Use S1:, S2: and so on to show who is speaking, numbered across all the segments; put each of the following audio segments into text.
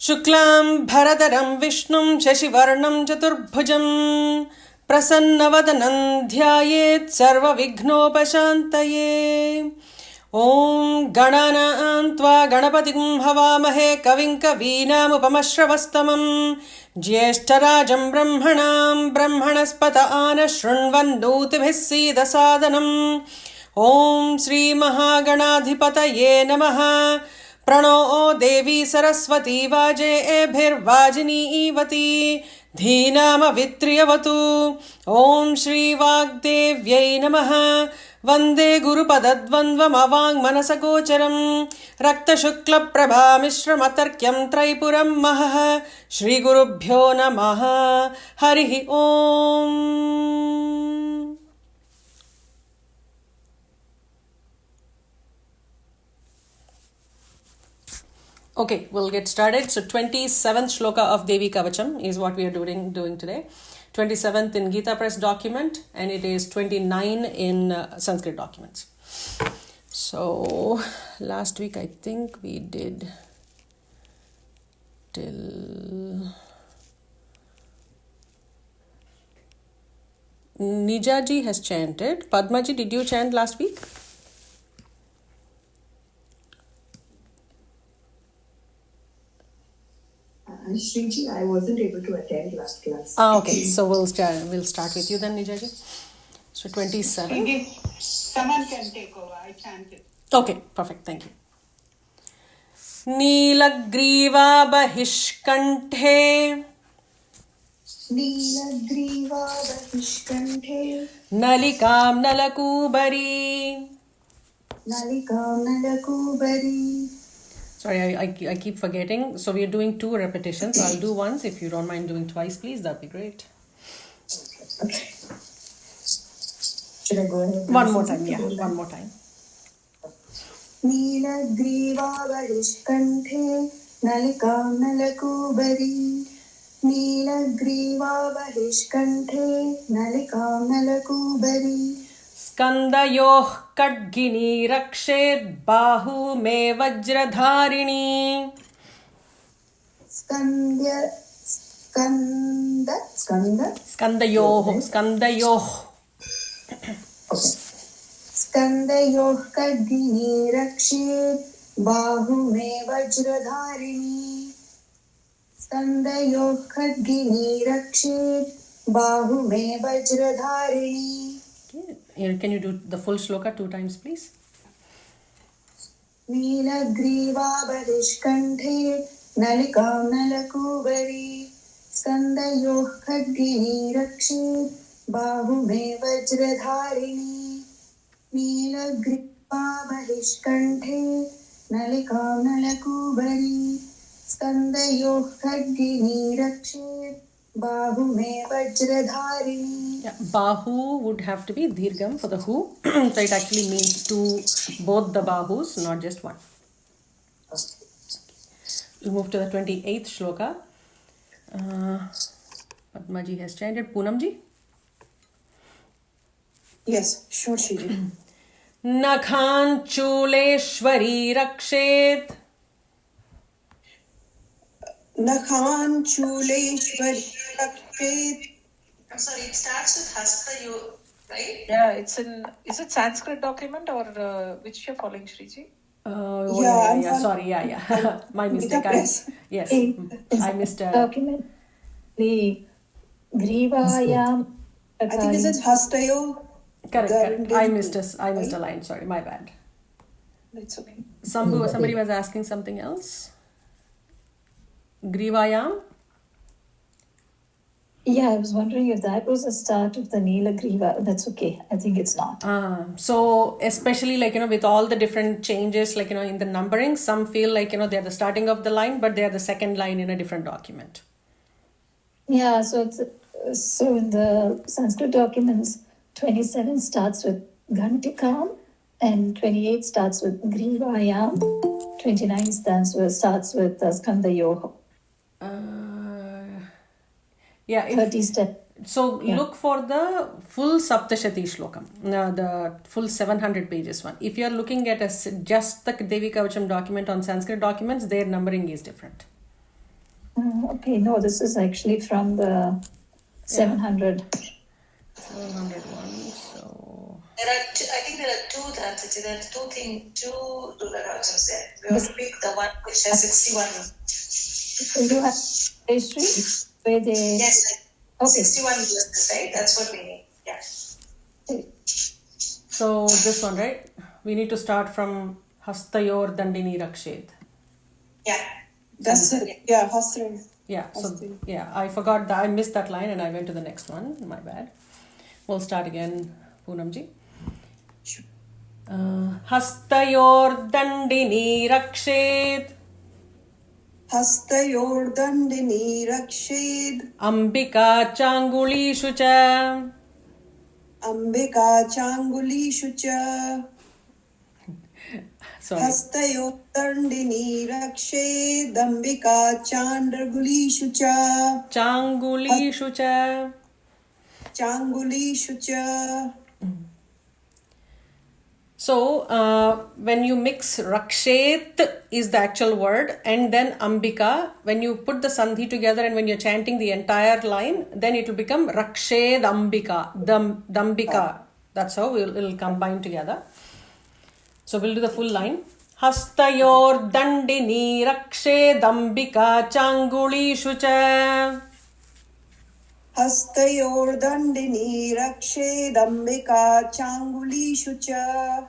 S1: शुक्लां भरधरं विष्णुं शशिवर्णं चतुर्भुजं प्रसन्नवदनं ध्यायेत् सर्वविघ्नोपशान्तये। ॐ गणानां त्वा गणपतिं हवामहे कविं कवीनामुपमश्रवस्तमं ज्येष्ठराजं ब्रह्मणां ब्रह्मणस्पत आनशृण्वन्नोतिभिः सीदसादनम्। ॐ श्रीमहागणाधिपतये नमः। प्रणो देवी सरस्वती वाजेभिर्वाजिनीवती धीनामवित्र्यवतु। ॐ श्रीवाग्देव्यै नमः। वन्दे गुरुपदद्वन्द्वमवाङ्मनसगोचरं रक्तशुक्लप्रभामिश्रमतर्क्यं त्रैपुरं महः। श्रीगुरुभ्यो नमः। हरिः ॐ। Okay, we'll get started. So 27th shloka of Devi Kavacham is what we are doing today. 27th in Gita Press document, and it is 29 in Sanskrit documents. So last week I think we did till Nijaji has chanted. Padmaji, did you chant last week?
S2: Shriji, I wasn't able to attend last class.
S1: Okay. So we'll start with you then, Nijaji. So 27.
S3: Someone can take over. I chanted.
S1: Okay, perfect. Thank you. नीलग्रीवा बहिष्कण्ठे
S2: नीलग्रीवा बहिष्कण्ठे
S1: नलिकां नलकूबरी.
S2: नलिकां नलकूबरी.
S1: Sorry, I keep forgetting. So we are doing 2 repetitions. I'll do once. If you don't mind doing twice, please, that'd be great.
S2: Okay. Should I go ahead?
S1: One more time, yeah. One more time.
S2: नीलग्रीवा बहिष्कण्ठे नलिकां नलकूबरी. नीलग्रीवा बहिष्कण्ठे नलिकां नलकूबरी.
S1: स्कन्दयोः खड्गिनी रक्षेत् बाहू मे वज्रधारिणी. स्कन्दयोः
S2: स्कन्दयोः खड्गिनी रक्षेत् बाहू मे वज्रधारिणी. स्कन्दयोः खड्गिनी रक्षेत् बाहू मे वज्रधारिणी.
S1: Can you do the full shloka 2 times, please?
S2: नीलग्रीवा बहिष्कण्ठे नलिकां नलकूबरी. स्कन्दयोः खड्गिनी रक्षेत् बाहू मे वज्रधारिणी. नीलग्रीवा बहिष्कण्ठे नलिकां नलकूबरी. स्कन्दयोः खड्गिनी रक्षेत् बाहु मे वज्रधारिणी.
S1: Yeah, bahu would have to be dirgham for the who. So it actually means both the bahus, not just one. We'll move to the 28th shloka. Padmaji has chanted. Poonamji?
S2: Yes, sure, Shiji.
S1: Nakhan chuleshwari rakshet.
S2: Nakhan chuleshwari rakshet.
S3: I'm sorry, it starts with Hasta, right?
S4: Yeah, is it Sanskrit document or which you're following, Shriji?
S1: Yeah. Sorry, yeah. My mistake. Yes, I missed.
S5: Document. The Grivayam.
S2: I think this is Hastayo.
S1: Correct. I missed a line. Sorry, my bad.
S2: It's okay.
S1: Somebody was asking something else. Grivayam.
S5: Yeah, I was wondering if that was the start of the Nilagriva. That's okay. I think it's not.
S1: So especially with all the different changes in the numbering, some feel they're the starting of the line, but they're the second line in a different document.
S5: Yeah, so in the Sanskrit documents, 27 starts with Ghantikam and 28 starts with Grivayam. 29 starts with Skandayoho.
S1: Yeah.
S5: 30 step.
S1: So look for the full Saptashati Shlokam, the full 700 pages one. If you are looking at just the Devi Kavacham document on Sanskrit documents, their numbering is different.
S5: Okay, no, this is actually from the 700.
S1: 701. So
S3: There are two, I think there are two that there are two Dula Rajams there. We have to pick the one which has 61.
S5: So you have history where they.
S3: Yes,
S5: Okay.
S3: 61 verses, right? That's what we need. Yeah.
S1: so this one, right? We need to start from Hastayor Dandini Rakshed.
S3: Yeah.
S2: That's it. Yeah, Hostel.
S1: Yeah, so
S2: Hastayor.
S1: yeah, I forgot that I missed that line and I went to the next one. My bad. We'll start again, Poonamji. Hastayor Dandini Rakshed
S2: Hastayordandini Rakshid
S1: Ambika Changulishu cha
S2: Ambika Changulishu cha
S1: Sorry.
S2: Hastayordandini Rakshid Ambika Chandragulishu cha
S1: Changulishu cha.
S2: Changulishu cha.
S1: So, when you mix Rakshet is the actual word, and then Ambika, when you put the Sandhi together and when you're chanting the entire line, then it will become Rakshed Ambika, Dambika. That's how it'll combine together. So, we'll do the full line. Hastayor Dandini Rakshed Ambika Changulishu cha.
S2: Hastayordandini Rakshedambika Changulishu cha.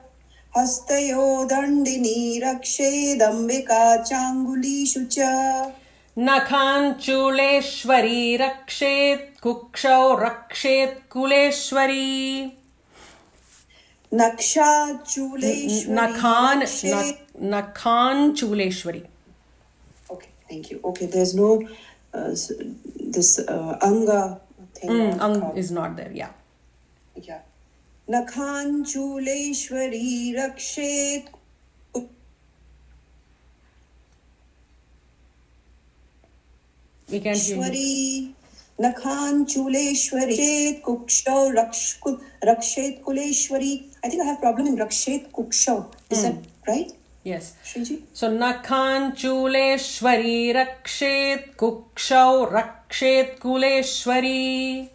S2: Hastayordandini Rakshedambika Changulishu cha.
S1: Nakhanchuleshwari Rakshet Kukshau Rakshet Kuleshwari.
S2: Naksha Chuleshwari.
S1: Nakhanchuleshwari.
S2: Okay, thank you. Okay, there's no this anga thing.
S1: Ang is not there, yeah.
S2: Yeah. Nakhanchuleshwari Rakshet.
S1: We can't hear you.
S2: Shwari Nakhanchuleshwari Kukshaw Rakshet Kuleshwari. I think I have problem in Rakshet Kukshaw. Is that right,
S1: Yes.
S2: Shriji?
S1: So Nakhanchuleshwari Rakshet Kukshau Rakshet Kuleshwari.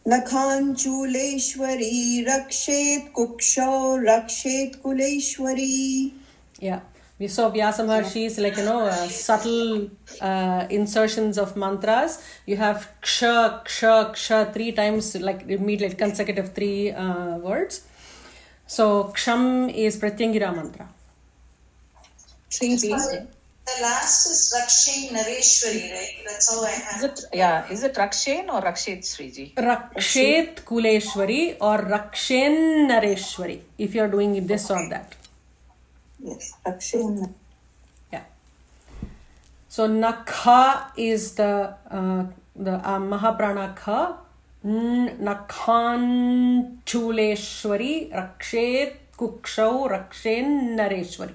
S2: Nakhanchuleshwari Rakshet Kukshaw Rakshet Kuleshwari.
S1: Yeah. We saw Vyasa Maharshi's subtle insertions of mantras. You have ksha, ksha, ksha 3 times, like immediately consecutive 3 words. So ksham is Pratyangira mantra.
S4: Shriji,
S3: The last is Rakshin Nareshwari, right? That's how I have.
S4: is it Rakshen or Rakshet, Shriji?
S1: Rakshet Kuleshwari or Rakshen Nareshwari, if you are doing this or that.
S2: Yes, Rakshet.
S1: Yeah. So Nakha is the Mahaprana Kha. Nakhan Chuleshwari Rakshet Kukshau Rakshen Nareshwari.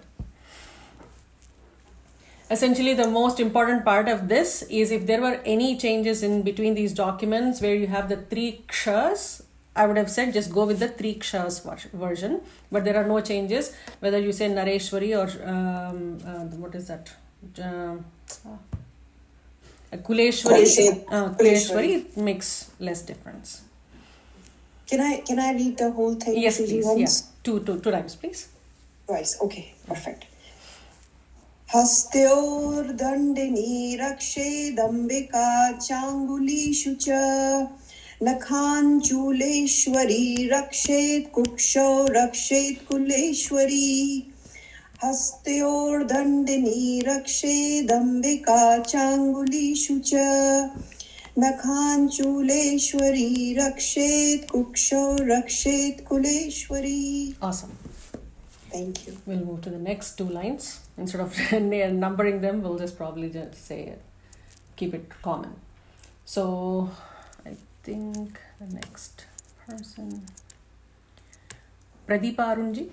S1: Essentially, the most important part of this is if there were any changes in between these documents where you have the 3 kshas, I would have said just go with the 3 kshas version. But there are no changes. Whether you say Nareshwari or what is that? Kuleshwari, it makes less difference.
S2: Can I read the whole thing?
S1: Yes,
S2: Shriji,
S1: please.
S2: once?
S1: Yeah. Two times, please.
S2: Twice. Okay, perfect. Hastyor Dandini Rakshedambika Changulishu cha. Nakhanchuleshwari Rakshet Kukshaw Rakshet Kuleshwari. Hastyor Dandini Rakshedambika Changulishu cha. Nakhanchuleshwari Rakshet Kukshaw Rakshet Kuleshwari.
S1: Awesome.
S2: Thank you.
S1: We'll move to the next 2 lines. Instead of numbering them, we'll just probably just say it. Keep it common. So, I think the next person, Pradeepa Arunji.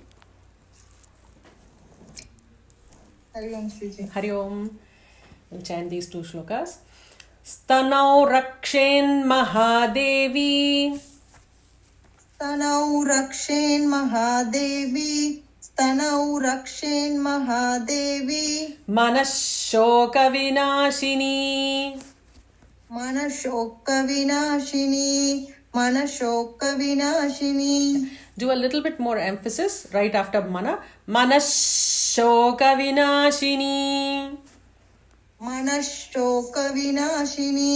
S4: Hari Om, Shriji.
S1: Hari Om. We'll chant these 2 shlokas. Stanau Rakshen Mahadevi.
S6: Tanau Rakshen Mahadevi. तनौ रक्षेन्महादेवी
S1: मनःशोकविनाशिनी
S6: मनशोकविनाशिनी मनशोकविनाशिनी.
S1: Do a little bit more emphasis right after mana. Manashokavinashini.
S6: मनशोकविनाशिनी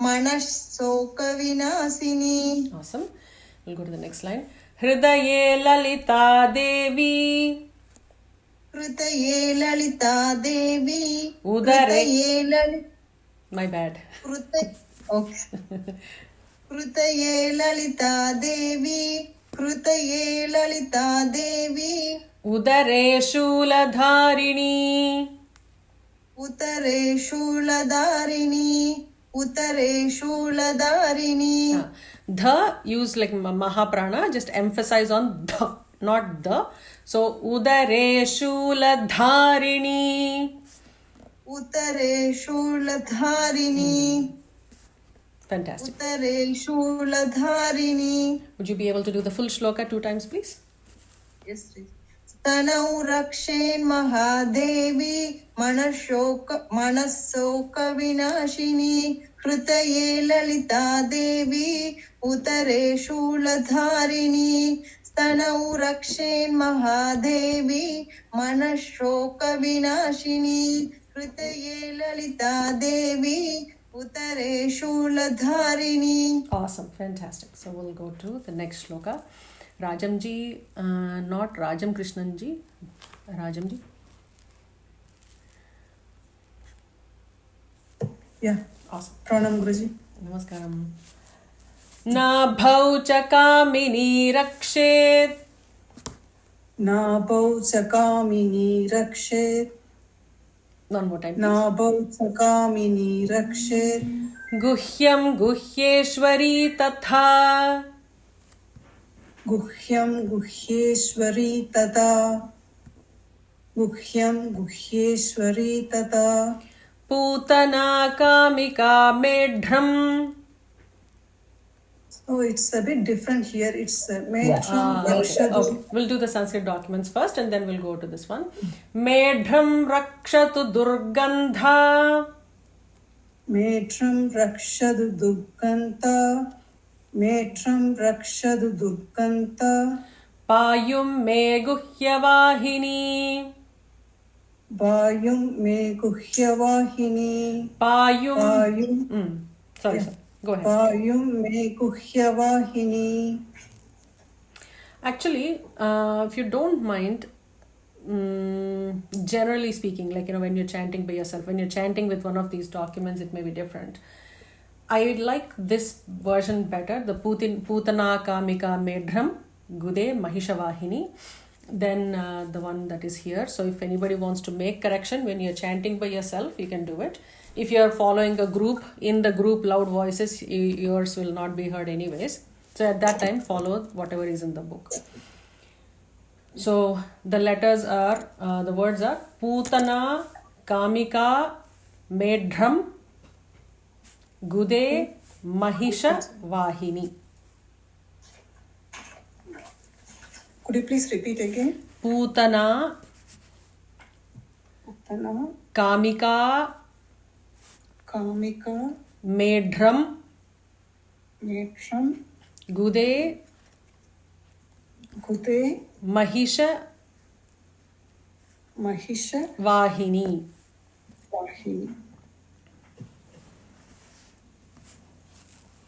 S6: मनशोकविनाशिनी.
S1: Awesome. We'll go to the next line. Hridaye Lalita Devi.
S6: हृदये Lalita Devi.
S1: Udare.
S6: हृदये ललिता.
S1: My bad.
S6: हृदये ललिता देवी. हृदये Lalita Devi.
S1: Udare Shuladharini.
S6: उतरे शूलधारिणी. उतरे शूलधारिणी.
S1: The use like Mahaprana, just emphasize on the, not the. So Udare Shuladharini.
S6: उतरे शूलधारिणी.
S1: Fantastic.
S6: उतरे शूलधारिणी.
S1: Would you be able to do the full shloka 2 times, please?
S6: Yes, please. तनौ रक्षेन् महादेवी मनशोक विनाशिनी. हृदये ललिता देवी. उतरे शूलधारिणी. तनौ रक्षेन् महादेवी मनशोक विनाशिनी. हृदये ललिता देवी. उतरे शूलधारिणी.
S1: Awesome, fantastic. So we'll go to the next shloka. Rajamji, not Rajam Krishnanji. Rajamji.
S2: Yeah.
S1: Awesome.
S2: Pranam Guruji.
S1: Namaskaram. Nabhau cha kamini rakshet.
S2: Nabhau Sakamini Rakshet.
S1: One more time.
S2: Nabhau Sakamini Rakshet.
S1: Guhyam guhyeshwari tatha.
S2: Guhyam Guhyeshwari Tata. Guhyam Guhyeshwari Tata.
S1: Putana kamika medhram.
S2: Oh, it's a bit different here. It's Medhram
S1: Okay.
S2: Rakshatu.
S1: We'll do the Sanskrit documents first and then we'll go to this one. Medhram rakshatu durgandha.
S2: Medhram Rakshadu Durganta. Medhram Rakshadu Durganta.
S1: Payum me guhyavahini.
S2: Vayum Me Guhyavahini.
S1: Payum.
S2: Vayum.
S1: Sorry,
S2: Yeah.
S1: sir. Go ahead.
S2: Vayum Me Guhyavahini.
S1: Actually, if you don't mind, generally speaking, like, when you're chanting by yourself, when you're chanting with one of these documents, it may be different. I like this version better, the Putana Kamika Medhram Gude Mahishavahini, than the one that is here. So if anybody wants to make correction when you're chanting by yourself, you can do it. If you're following a group, in the group loud voices, yours will not be heard anyways. So at that time, follow whatever is in the book. So the letters are, the words are Putana Kamika Medhram Gude Mahisha Vahini.
S2: Could you please repeat again?
S1: Putana
S2: Putana
S1: Kamika
S2: Kamika
S1: Medhram
S2: Medhram
S1: Gude
S2: Gude
S1: Mahisha
S2: Mahisha
S1: Vahini.
S2: Vahini.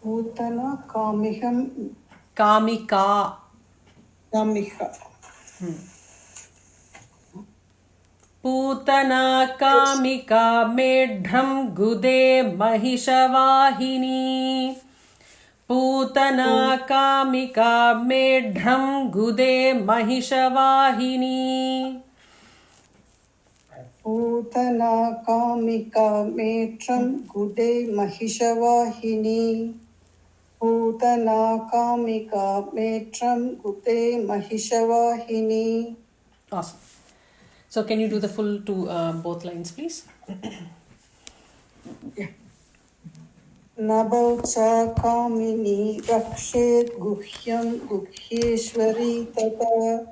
S2: Putana
S1: Kamika.
S2: Kamika.
S1: Putana Kamika Medhram Gude Mahisha Vahini. Putana Kamika Medhram Gude Mahisha Vahini.
S2: Putana Kamika Medhram Gude Mahishavahini. Putana Kamika Medhram Gude Mahishavahini.
S1: Awesome. So can you do the full to both lines, please?
S2: Nabau cha kamini rakshet guhyam guhyeshwari tata.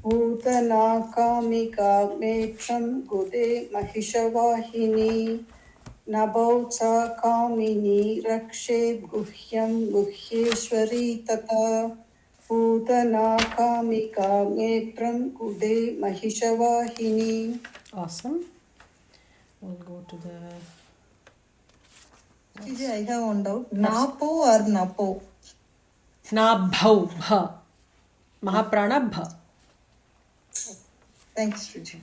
S6: Putana Kamika मेत्रं गुदे महिषवाहिनी नभौ च कामिनी रक्षेत् गुह्यं गुह्येश्वरी तथा पूतना कामिका मेत्रं गुदे महिषवाहिनी.
S1: Awesome. We'll go to the
S6: Shiji, I have one doubt. Napo or Napo?
S1: Nabhau bha. Mahaprana bha.
S6: Thanks, Shiji.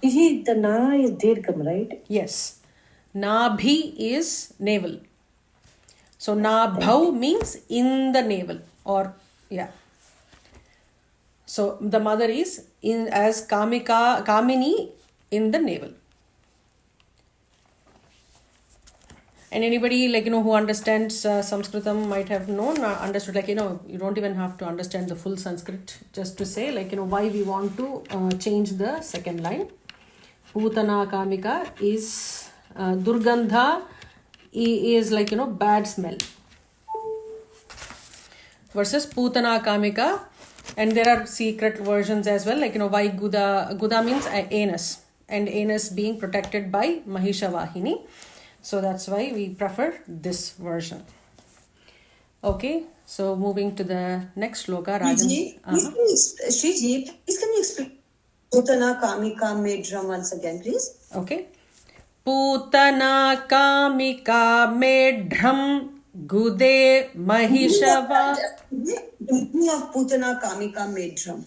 S5: The na is dirgham, right?
S1: Yes. Nabhi is navel. So nabhau means in the navel, or yeah. So the mother is in as Kamini in the navel. And anybody who understands Sanskritam might have understood, you don't even have to understand the full Sanskrit just to say why we want to change the second line. Putana Kamika is Durgandha is bad smell. Versus Putana Kamika, and there are secret versions as well, why Guda means anus, and anus being protected by Mahishavahini. So that's why we prefer this version. Okay, so moving to the next shloka.
S2: Shriji, Shriji, please can you explain Putana Kamika Medram once again, please?
S1: Okay. Putana Kamika Medram Gude Mahishava.
S2: The meaning of Putana Kamika Medram.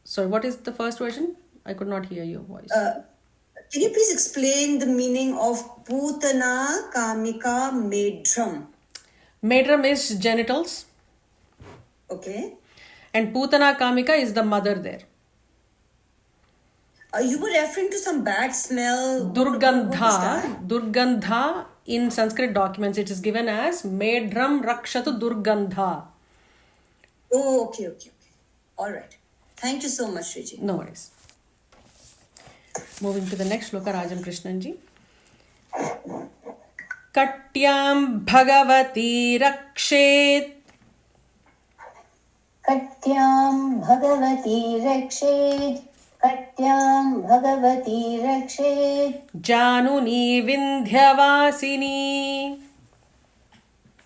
S1: Sorry, what is the first version? I could not hear your voice.
S2: Can you please explain the meaning of Putana Kamika Medram?
S1: Medram is genitals.
S2: Okay.
S1: And Putana Kamika is the mother there.
S2: You were referring to some bad smell.
S1: Durgandha in Sanskrit documents it is given as Medram Rakshatu Durgandha.
S2: Oh, okay. All right. Thank you so much, Shriji.
S1: No worries. Moving to the next shloka, Rajan Krishnanji. Katyam Bhagavati Rakshet.
S5: Katyam Bhagavati Rakshet. Katyam Bhagavati Rakshet.
S1: Januni Vindhyavasini.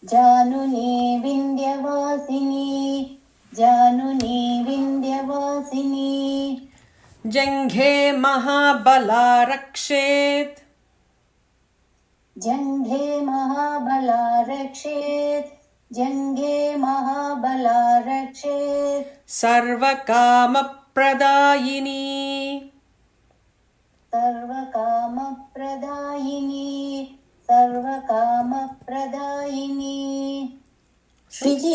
S5: Januni Vindhyavasini. Januni Vindhyavasini.
S1: Janghe Mahabala Rakshet.
S5: Janghe Mahabala Rakshet. Janghe Mahabala Rakshet.
S1: Sarvakama Pradayini.
S5: Sarvakama Pradayini. Sarvakama Pradayini.
S7: Shriji,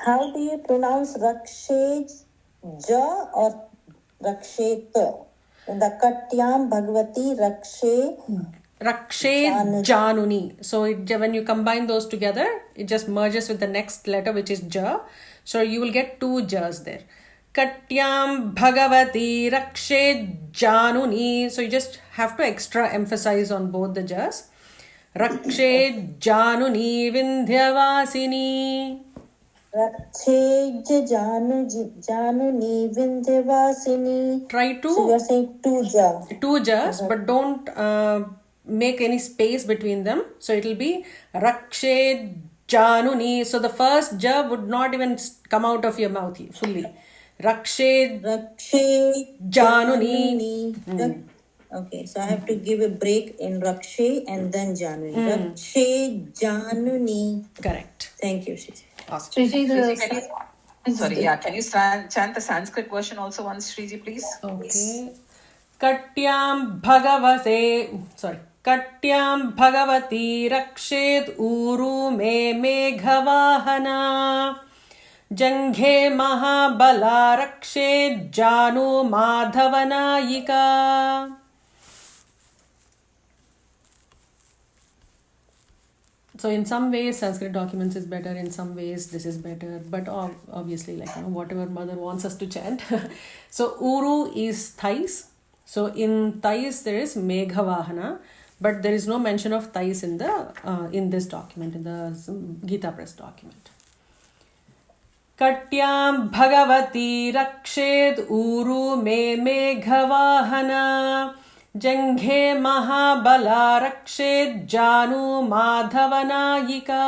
S7: how do you pronounce Rakshet Ja or Rakshet? In the Katyam Bhagavati
S1: Rakshet Januni. So when you combine those together, it just merges with the next letter, which is Ja. So you will get twoJas there. Katyam Bhagavati Rakshet Januni. So you just have to extra emphasize on both the Jas. Rakshet Januni Vindhyavasini.
S7: Rakshet Januni Vindhyavasini.
S1: Try to.
S7: So you are saying two Ja.
S1: Two Jas, but don't make any space between them. So it will be Rakshet Januni. So the first Ja would not even come out of your mouth fully. Rakshet Januni.
S7: Okay, so I have to give a break in Rakshe and then Januni. Rakshe Januni.
S1: Correct.
S7: Thank you, Shiji.
S1: Awesome.
S4: Shriji, can you chant the Sanskrit version also once, Shriji, please?
S1: Okay. Katyam Bhagavati Rakshet Uru Me Meghavahana. Janghe Mahabala Rakshet Janu Madhavanayika. So in some ways Sanskrit documents is better, in some ways this is better, but obviously whatever mother wants us to chant. So Uru is thighs. So in thighs there is Meghavahana, but there is no mention of thighs in this document, in the Gita Press document. कट्यां भगवती रक्षेद ऊरु मे मेघवाहना जंघे महाबला रक्षेद जानु माधवनायिका.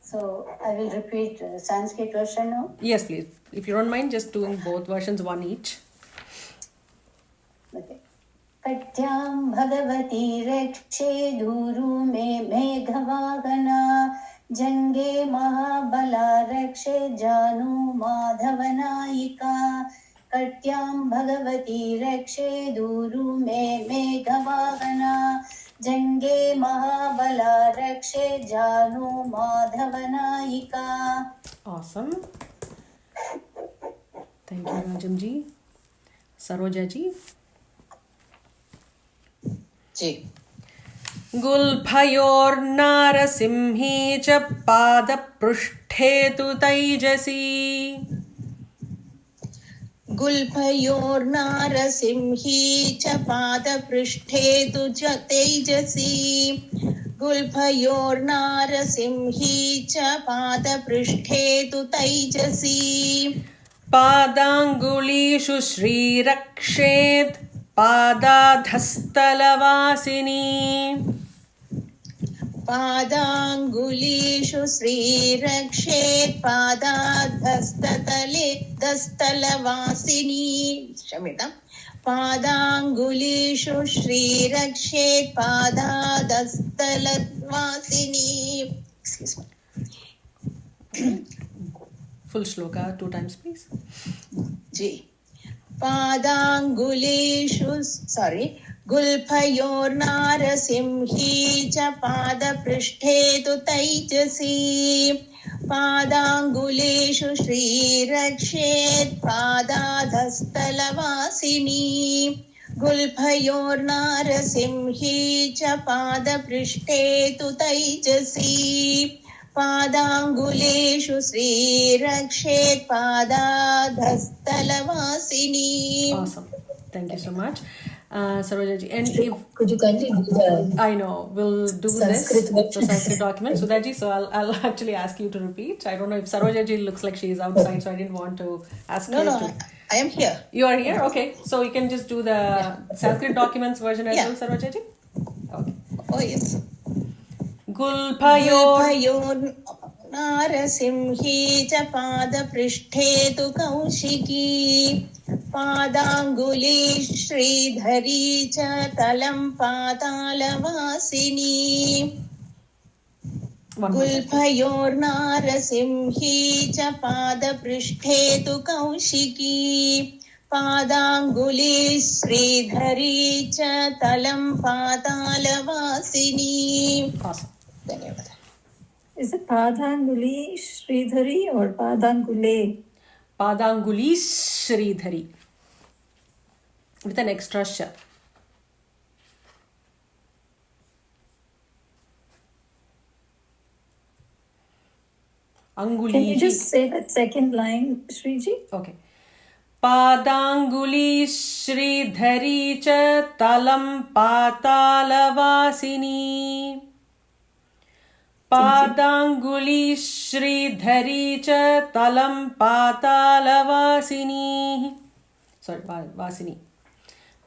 S8: So I will repeat Sanskrit version now.
S1: Yes, please. If you don't mind, just doing both versions, one each.
S8: Okay. Katyam Bhagavati Rakshe Duru Me Meghavagana Jange Mahabala Rakshe Janu Madhavanayika. Katyam Bhagavati Rakshe Duru Me Meghavagana Jange Mahabala Rakshe Janu Madhavanayika.
S1: Awesome. Thank you, Rajam ji. Saroja ji.
S4: जी.
S1: गुल्फयोर्नारसिंही च पादपृष्ठे तु तैजसी.
S7: गुल्फयोर्नारसिंही च पादपृष्ठे तु च तेजसी. गुल्फयोर्नारसिंही च पादपृष्ठे तु तैजसी.
S1: पादाङ्गुलीषु श्रीरक्षेत् पादाधस्तलवासिनी.
S7: पादाङ्गुलीषु श्रीरक्षेत् पादाधस्ततले दस्तलवासिनी. क्षम्यताम्. पादाङ्गुलीषु श्रीरक्षेत् पादाधस्तलवासिनी. Excuse me.
S1: Full shloka 2 times, please.
S7: जी. पादाङ्गुलीषु गुल्फयोर्नारसिंही च पादपृष्ठे तु तैजसी. पादाङ्गुलीषु श्रीरक्षेत् पादाधस्तलवासिनी. गुल्फयोर्नारसिंही च पादपृष्ठे तु तैजसी. पादाङ्गुलीषु श्रीरक्षेत् पादाधस्तलवासिनी.
S1: Awesome. Thank you so much. Saroja ji. And if
S5: Could you kindly do the
S1: I know, we'll do
S5: Sanskrit
S1: this,
S5: version?
S1: the Sanskrit document. Sudaji, so I'll actually ask you to repeat. I don't know if Saroja ji looks like she is outside, so I didn't want to ask her
S7: No,
S1: to.
S7: I am here.
S1: You are here? Okay. So you can just do the Sanskrit documents version as well, Saroja ji? Okay.
S7: Oh, yes.
S1: Gulpayor.
S7: Narasimhi च पादपृष्ठे तु कौशिकी. पादाङ्गुली श्रीधरी च तलं पातालवासिनी. गुल्फयोर्नारसिंही च पादपृष्ठे तु कौशिकी. पादाङ्गुली श्रीधरी च तलं पातालवासिनी.
S1: Awesome.
S7: धन्यवाद.
S5: Is it Padanguli Sridhari or Padangule?
S1: Padanguli Sridhari. With an extra sh. Anguli.
S5: Can you just say that second line, Shriji?
S1: Okay. Padanguli Sridhari cha talam patalavasini. Padanguli Sridhari cha talam patalavasini. Sorry, vasini.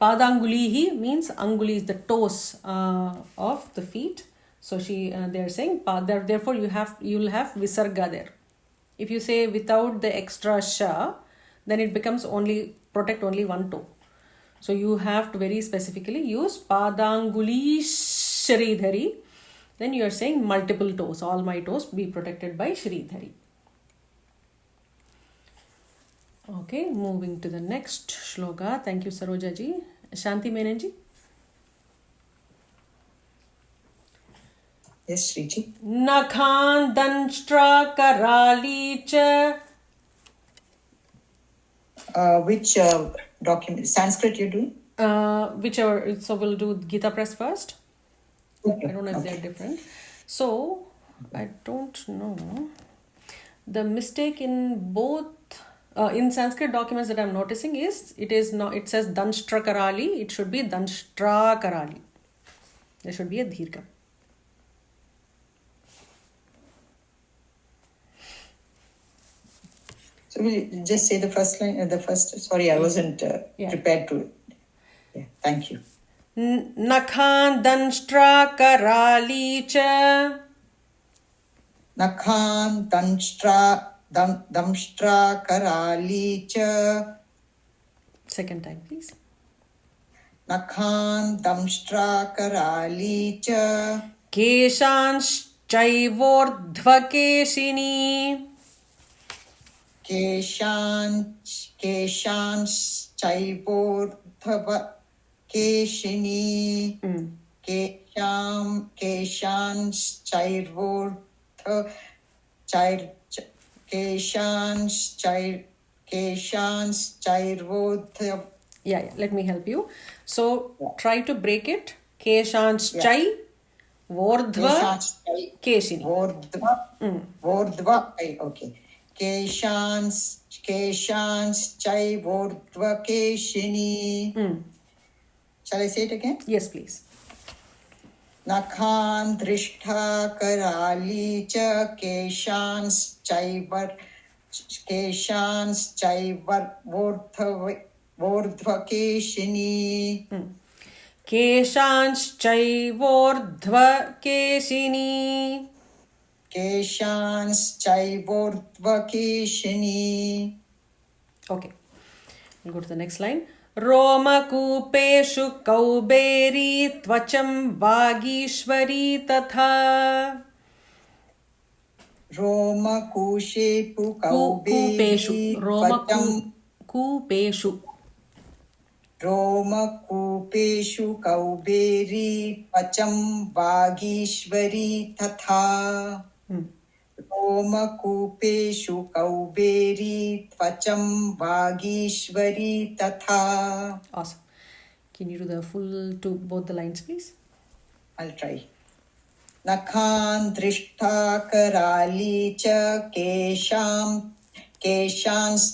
S1: Padangulihi means anguli is the toes of the feet. So they are saying therefore you'll have visarga there. If you say without the extra sha, then it becomes protect only one toe. So you have to very specifically use Padanguli Sridhari. Then you are saying multiple toes. All my toes be protected by Sridhari. Okay, moving to the next shloka. Thank you, Saroja ji. Shanti Menon ji.
S6: Yes, Shriji.
S1: Nakhan Danshtra Karali cha.
S6: Which document? Sanskrit you're doing?
S1: Whichever. So we'll do Gita Press first.
S6: Okay.
S1: I don't know if they're different. So I don't know. The mistake in both in Sanskrit documents that I'm noticing is it says Danshtra Karali. It should be Danshtra Karali. There should be a Dhirka.
S6: So we'll just say the first line, the first, sorry, I wasn't prepared to. Yeah, thank you.
S1: Nakhan danshtra karali cha.
S6: Nakhan damshtra karali cha.
S1: Second time, please.
S6: Nakhan damshtra karali cha.
S1: Keshansh chaivordhvakeshini.
S6: Keshansh chaivordhvakeshini. Keshansh chaivordhva.
S1: Yeah, let me help you. So try to break it. Keshansh chai vordhva keshini.
S6: Vordhva. Okay. Keshansh chai vordhva keshini. Shall I say it again?
S1: Yes, please.
S6: Nakhan drishta karali cha keshansh chaivar vordhva keshini.
S1: Keshansh chaivordhva keshini.
S6: Keshansh chaivordhva keshini.
S1: Okay. We'll go to the next line. Romakupeshu kauberi tvacham vagishvari tatha.
S6: Romakushepu kauberi tvacham.
S1: Kupeshu.
S6: Romakupeshu kauberi tvacham vagishvari tatha. Romakupeshu kauberi tvacham vagishvari tatha.
S1: Awesome. Can you do the full to both the lines, please?
S6: I'll try. Nakhan drishta karali cha keshans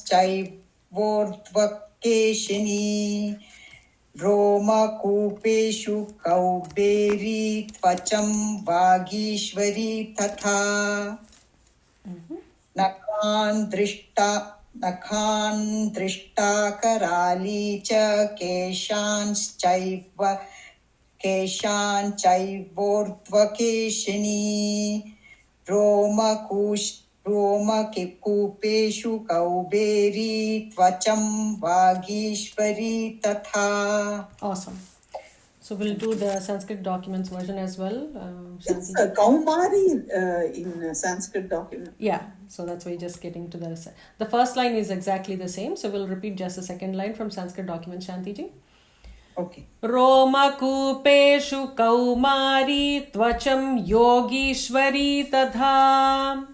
S6: chaivordhva keshini. Romakupeshu kauberi tvacham vagishvari tatha. Nakhan drishta karali cha keshans chaivordhva keshini. Romakupeshu kauberi tvacham vagishvari tatha.
S1: Awesome. So we'll do the Sanskrit documents version as well.
S9: It's
S1: Shanti.
S9: Kaumari in Sanskrit document.
S1: Yeah, so that's why you're just getting to the first line is exactly the same. So we'll repeat just the second line from Sanskrit document, Shanti ji.
S6: Okay.
S1: Romakupeshu kaumari tvacham yogishvari tadha.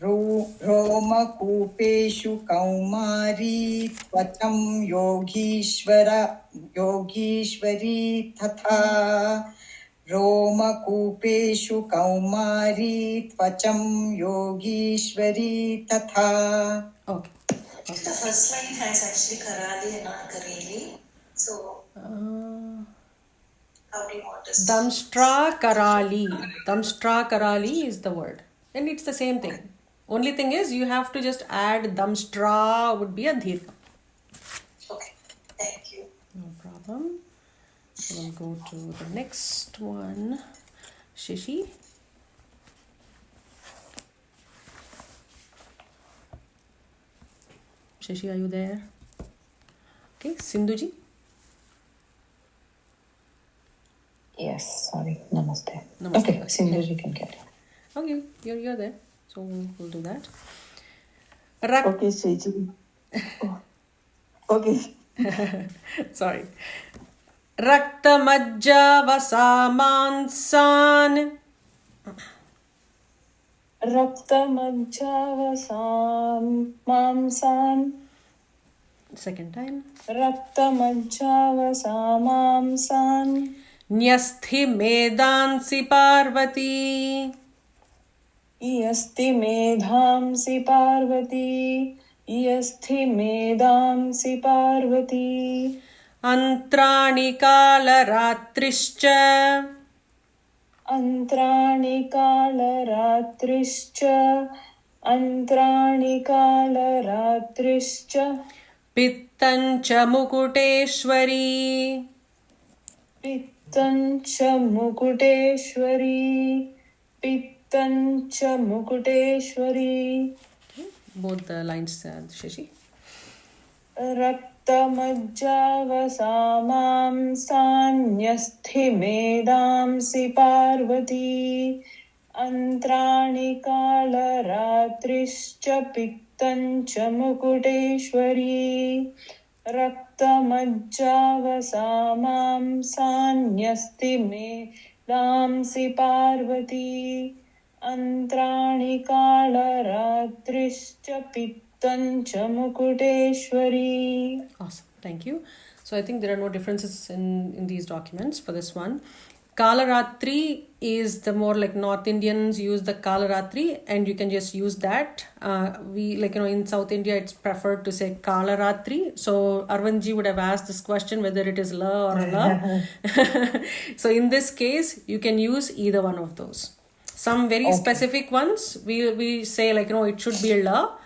S6: Romakupeshu kaumari tvacham yogishvari tatha. Romakupeshu kaumari tvacham yogishvari tatha.
S1: Okay.
S3: The first line has actually karali and not kareli. So how do you want to
S1: Damshtra karali. Damshtra karali is the word. And it's the same thing. Only thing is you have to just add damshtra would be a dirgha.
S3: Okay, thank you.
S1: No problem. We'll go to the next one. Shishi. Shishi, are you there? Okay, Sindhuji.
S10: Yes, sorry. Namaste.
S1: Namaste.
S10: Okay, Sindhuji can carry on.
S1: Okay, you're there. So we'll do that.
S9: Okay, Shriji. Oh. Okay.
S1: Sorry. Raktamajjavasamansan.
S5: Raktamajjavasam mamsan.
S1: Second time.
S5: Raktamajjavasamamsan.
S1: Nyasthi medansi parvati.
S5: Yasti medhamsi parvati. Yasti medhamsi parvati.
S1: Antrani kalaratrishcha.
S5: Antrani kalarātrischa.
S11: अन्त्राणि कालरात्रिश्च
S1: पित्तञ्च Mukuteshwari
S11: पित्तञ्च Mukuteshwari पित्तञ्च Mukuteshwari
S1: both the lines, Shashi.
S11: रक्तमज्जावसामां सान्यस्थिमेदांसि Parvati अन्त्राणि कालरात्रिश्च पित्तञ्च Mukuteshwari रक्तमज्जावसामां सान्यस्थिमेदांसि Parvati अन्त्राणि कालरात्रिश्च पित्तञ्च Mukuteshwari.
S1: Awesome, thank you. So I think there are no differences in these documents for this one. Kalaratri is the more like North Indians use the Kalaratri, and you can just use that. We in South India it's preferred to say Kalaratri. So Arvindji would have asked this question whether it is la or la. So in this case you can use either one of those. Some very specific ones we say it should be a la,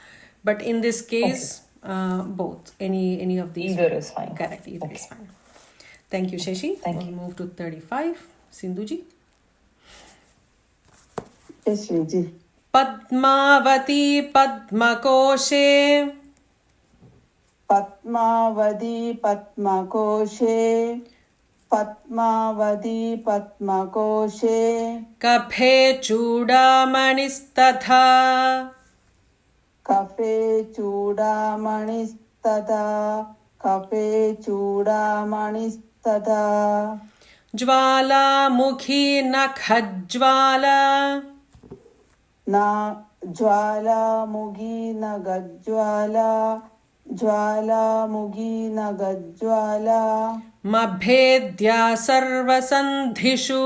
S1: but in this case both any of these.
S10: Either is fine.
S1: Correct, either is fine. Thank you, Shashi. We'll move to 35. Sindhuji.
S9: Yes, Shreji.
S1: Padmavati Padmakoshe.
S9: Padmavati Padmakoshe. Padmavati Padmakoshe.
S1: Kaphe Chudamanistatha.
S9: Kafe Chudamanistatha. Kafe Chudamanistatha.
S1: Jvala Mukhi Nakhajvala.
S9: Na Jwala Mugi Nagajwala. Jwala Mugi Nagajwala.
S1: Mabhedya Sarvasandhishu.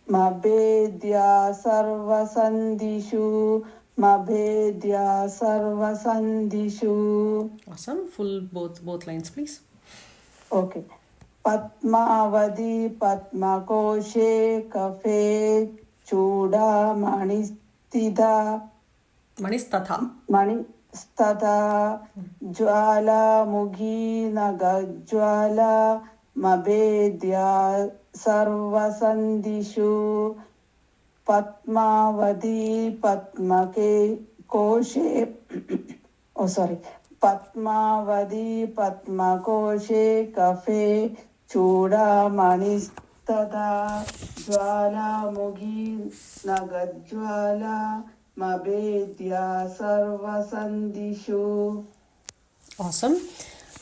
S9: Mabhedya Sarvasandhishu. Mabhedya Sarvasandhishu.
S1: Awesome. Full both lines, please.
S9: Okay. Padmavati Padmakoshe Kafe Chudamanistatha. Manistatha. Jwala Mugi Nagajwala. Mabhedya Sarvasandhishu. Padmavati Padmake Koshe. Oh, sorry. Padmavati Padmakoshe Kafe Chudamanistatha. Jwala Mugi Nagajwala. Mabhedya Sarvasandhishu.
S1: Awesome.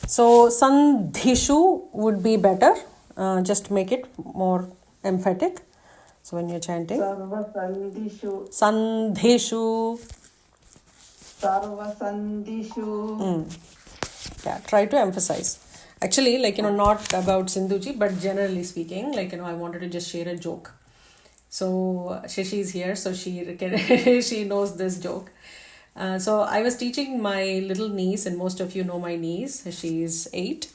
S1: So Sandhishu would be better. Just make it more emphatic. So when you're chanting,
S9: Sarvasandhishu.
S1: Sandhishu.
S9: Sarvasandhishu.
S1: Yeah, try to emphasize. Actually, not about Sindhuji, but generally speaking, I wanted to just share a joke. So Shashi is here, so she knows this joke. So I was teaching my little niece, and most of you know my niece. She is 8,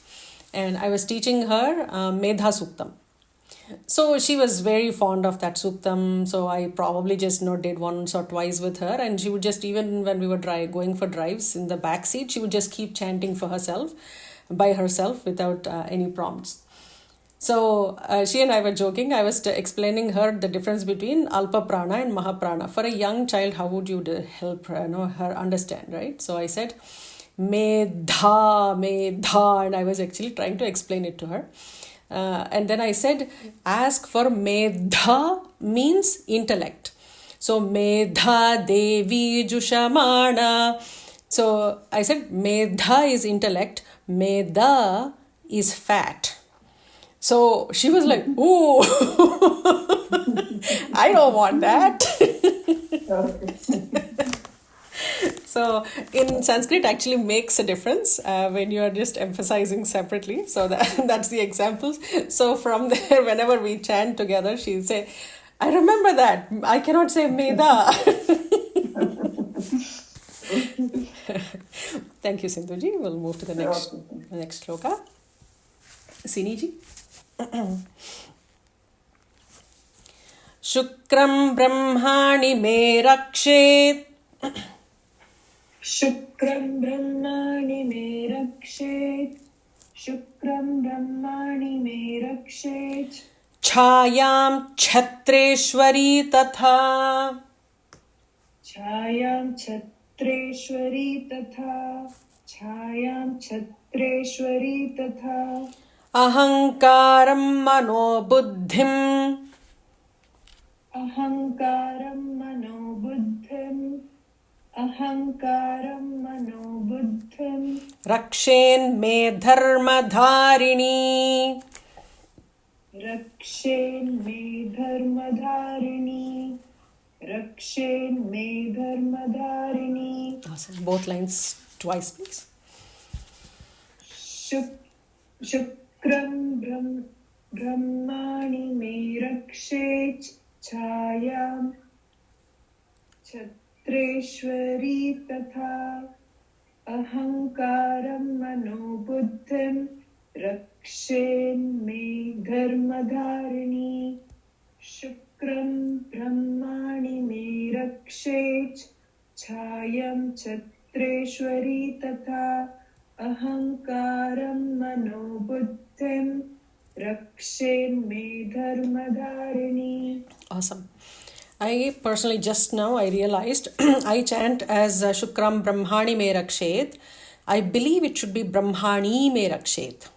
S1: and I was teaching her Medha Suktam. So she was very fond of that Suktam. So I probably just did once or twice with her, and she would just, even when we were going for drives in the back seat, she would just keep chanting for herself, by herself, without any prompts. So she and I were joking. I was explaining her the difference between Alpa Prana and Mahaprana. For a young child, how would you help her understand, right? So I said, Medha, and I was actually trying to explain it to her. And then I said, ask for Medha means intellect. So Medha Devi Jushamana. So I said, Medha is intellect, Medha is fat. So she was like, ooh, I don't want that. So in Sanskrit actually makes a difference when you are just emphasizing separately. So that's the examples. So from there, whenever we chant together, she'll say, I remember that. I cannot say Medha. Thank you, Sindhuji. We'll move to the next shloka. Siniji. शुक्रं ब्रह्माणि मे रक्षेत्
S11: शुक्रं ब्रह्माणि मे रक्षेत् शुक्रं ब्रह्माणि मे रक्षेत्
S1: छायां छत्रेश्वरी तथा
S11: छायां छत्रेश्वरी तथा छायां छत्रेश्वरी तथा
S1: अहंकारं मनोबुद्धिम्
S11: अहंकारं मनोबुद्धिम् अहंकारं मनोबुद्धिम्
S1: रक्षेन्मे Dharmadharini
S11: रक्षेन्मे Dharmadharini रक्षेन्मे Dharmadharini
S1: Awesome. Both lines twice, please.
S11: शुक्रं ब्रह्माणि मे रक्षेत् छायां छत्रेश्वरी तथा अहंकारं मनोबुद्धिं रक्षेन्मे धर्मधारिणी शुक्रं ब्रह्माणि मे रक्षेत् छायां छत्रेश्वरी तथा अहंकारं मनोबुद्धिं रक्षेन्मे Dharmadharini.
S1: Awesome. I personally just now I realized I chant as Shukram Brahmani me rakshet. I believe it should be Brahmani me rakshet.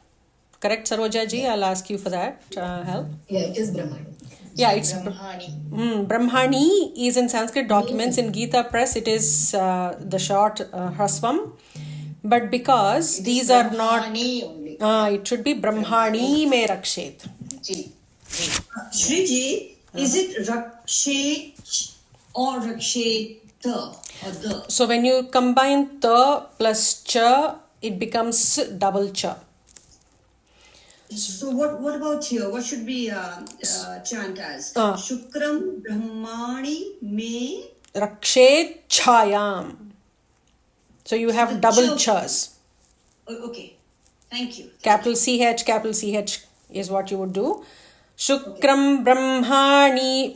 S1: Correct, Saroja ji? I'll ask you for that help.
S10: Yeah, it is Brahmani.
S1: Yeah, it's Brahmani is in Sanskrit documents. In Gita Press, it is the short Hrasvam. But because these are not, it should be Brahmani me rakshet.
S2: Shriji, is it Rakshet or Raksheta or the?
S1: So when you combine the plus cha, it becomes double cha.
S2: So what about here? What should be chant as? Shukram Brahmani me
S1: Rakshet chayam. So you have double chas.
S2: Okay, thank you.
S1: Capital CH is what you would do. Shukram Brahmani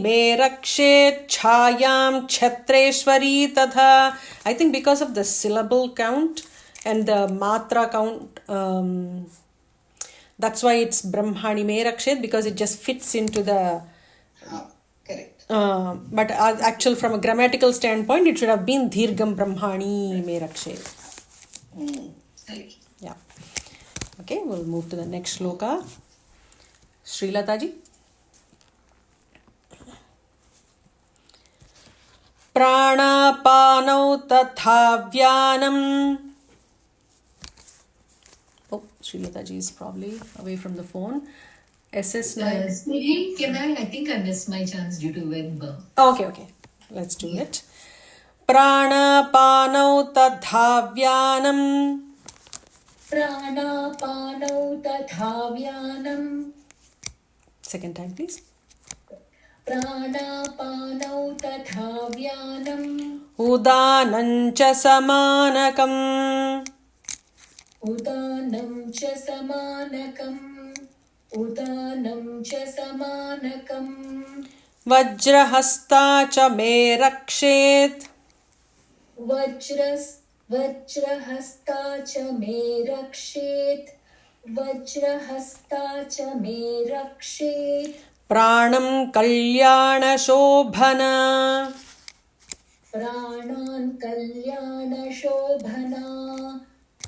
S1: me rakshet chayam chhatreshwari tatha. I think because of the syllable count and the matra count, that's why it's Brahmani me rakshet, because it just fits into the...
S2: Correct.
S1: But actual from a grammatical standpoint, it should have been Dhirgam Brahmani me rakshet.
S2: Thank you.
S1: Yeah. Okay, we'll move to the next shloka. Srilata ji. Pranapanau tatha vyanam. Oh, Srilata ji is probably away from the phone. SS9.
S10: Can I think I missed my chance due to web.
S1: Okay. Let's do it. Pranapanau tatha vyanam.
S10: Pranapanau tatha vyanam.
S1: Second time, please.
S10: Pranapanau tatha vyanam.
S1: Udanam cha samanakam.
S10: Udanam cha samanakam. Udanam cha samanakam.
S1: Vajrahasta cha me rakshet.
S10: Vajrahasta cha me rakshet. Vajrahasta cha me rakshet.
S1: Pranam kalyana shobhana.
S10: Pranan kalyana shobhana.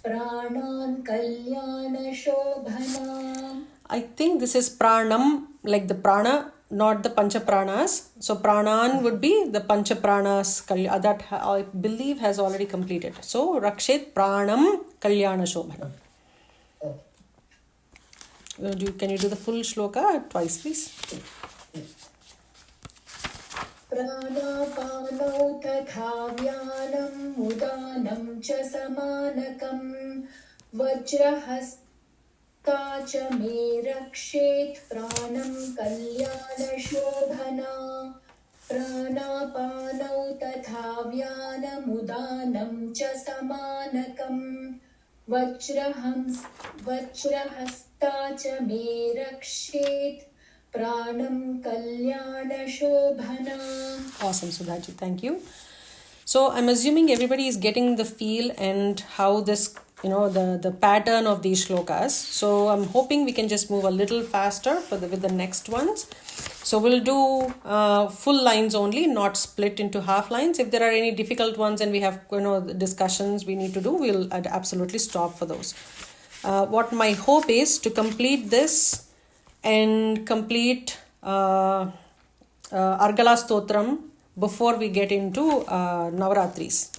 S10: Pranan kalyana shobhana.
S1: I think this is pranam, like the prana, not the pancha pranas. So pranan would be the pancha pranas that I believe has already completed. So rakshet pranam kalyana shobhana. Can you do the full shloka twice, please?
S10: Pranapanau tatha vyanam udanam cha samanakam. Vajrahasta cha me rakshet pranam kalyana shobhana. Pranapanau tatha vyanam udanam cha samanakam. Vajrahasta cha me rakshet. प्राणं कल्याणशोभना.
S1: Awesome, Sudhaji. Thank you. So I'm assuming everybody is getting the feel and how this, the pattern of these shlokas. So I'm hoping we can just move a little faster with the next ones. So we'll do full lines only, not split into half lines. If there are any difficult ones and we have discussions we need to do, we'll absolutely stop for those. What my hope is to complete this and complete Argala Stotram before we get into Navaratris,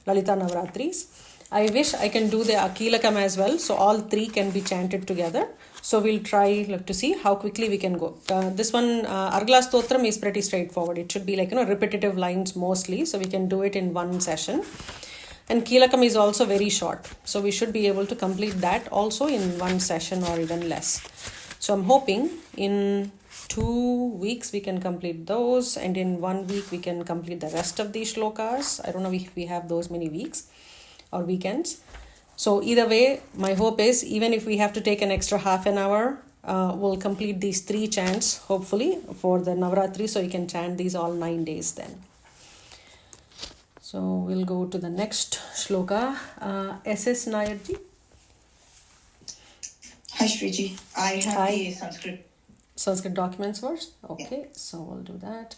S1: Lalita Navaratris. I wish I can do the Akilakam as well, so all three can be chanted together. So we'll try to see how quickly we can go. This one, Argala Stotram, is pretty straightforward. It should be repetitive lines mostly, so we can do it in one session. And Kilakam is also very short, so we should be able to complete that also in one session or even less. So I'm hoping in 2 weeks we can complete those, and in 1 week we can complete the rest of these shlokas. I don't know if we have those many weeks or weekends. So either way, my hope is even if we have to take an extra half an hour, we'll complete these 3 chants hopefully for the Navaratri, so you can chant these all 9 days then. So we'll go to the next shloka. S.S. Nayarji.
S6: Hi Shriji, I have the
S1: Sanskrit documents first. Okay, so we'll do that.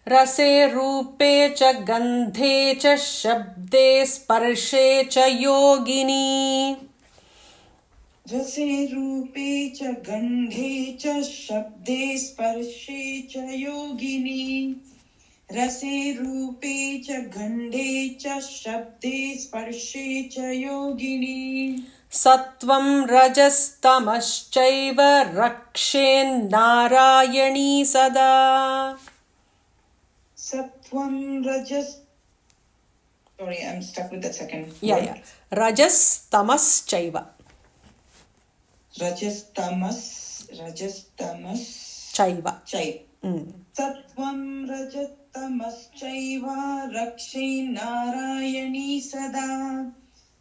S1: Rase rupe cha gandhe cha shabde sparshe cha yogini.
S6: Rase rupe cha gandhe cha shabde sparshe cha yogini. Rase rupe cha gandhe cha shabde sparshe cha yogini.
S1: Sattvam rajastamaschaiva rakshen narayani sada.
S6: Sattvam rajas. Sorry, I'm stuck with that second.
S1: Yeah. Rajastamas-chaiva. Chaiva.
S6: Sattvam rajastamas-chaiva rakshe narayani sada.